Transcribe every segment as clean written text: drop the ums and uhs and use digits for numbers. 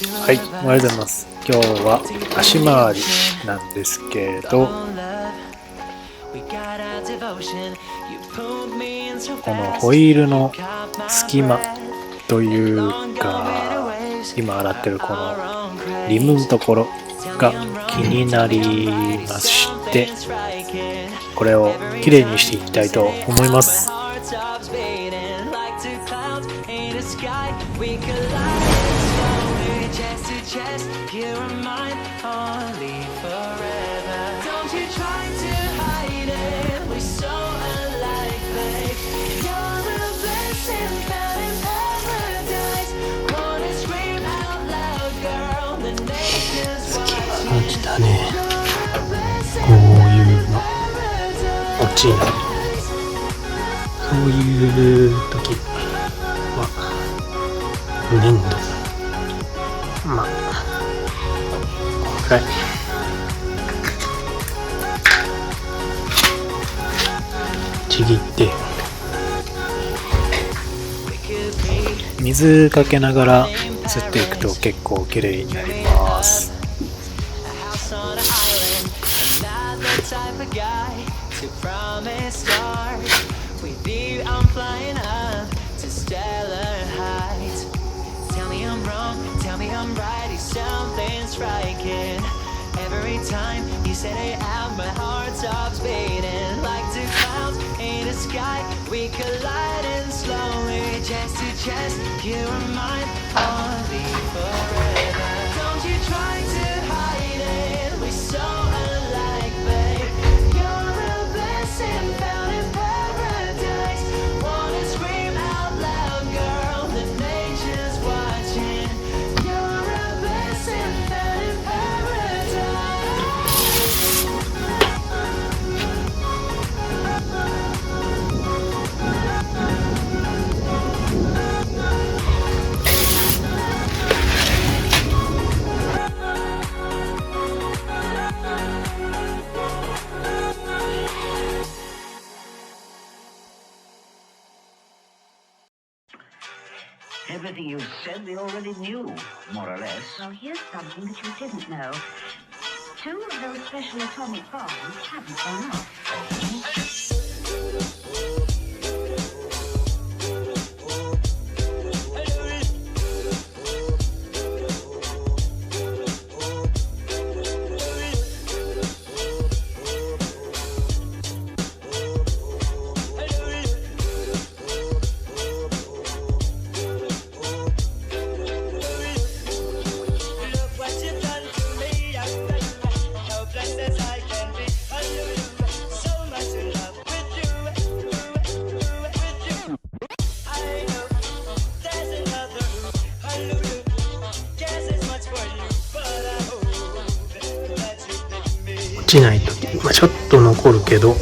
はい、おはようございます。今日は足回りなんですけど、このホイールの隙間というか、今洗ってるこのリムのところが気になりまして、これをきれいにしていきたいと思います。来たね。こういうの落ちない。そういう時は粘土、まあこのくらいちぎって水かけながら吸っていくと結構きれいになります。Every time you say it out, my heart stops beating. Like two clouds in the sky, we colliding slowly, chest to chest. You are mine, only forever. Don't you try to hide it, we're so alike, babe. You're a blessing found in paradise. Wanna scream out loud, girl, the nature's watching. You're a blessing found in paradise.'Everything you said we already knew, more or less. Well, here's something that you didn't know. Two of those special atomic bombs haven't gone off.落ちないとき、ちょっと残るけど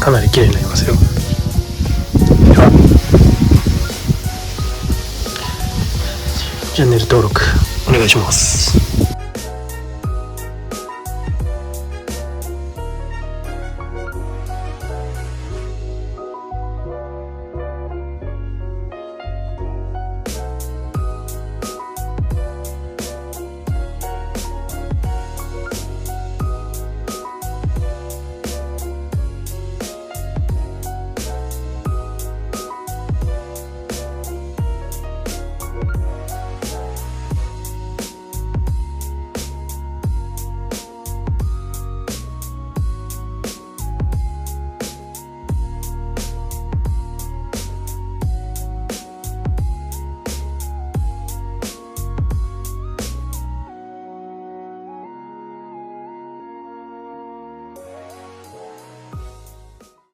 かなり綺麗になりますよ。ではチャンネル登録お願いします。